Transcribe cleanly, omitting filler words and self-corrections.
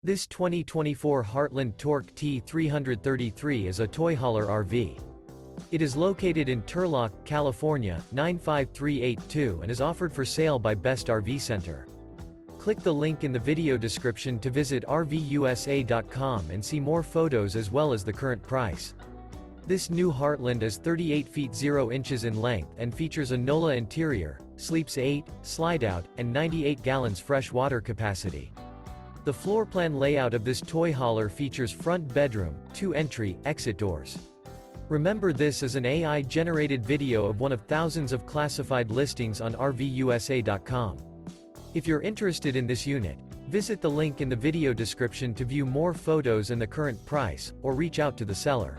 This 2024 Heartland Torque T333 is a toy hauler RV. It is located in Turlock, California, 95382 and is offered for sale by Best RV Center. Click the link in the video description to visit RVUSA.com and see more photos as well as the current price. This new Heartland is 38 feet 0 inches in length and features a Nola interior, sleeps 8, Slideout, and 98 gallons fresh water capacity. The floor plan layout of this toy hauler features front bedroom, 2 entry, exit doors. Remember, this is an AI-generated video of one of thousands of classified listings on RVUSA.com. If you're interested in this unit, visit the link in the video description to view more photos and the current price, or reach out to the seller.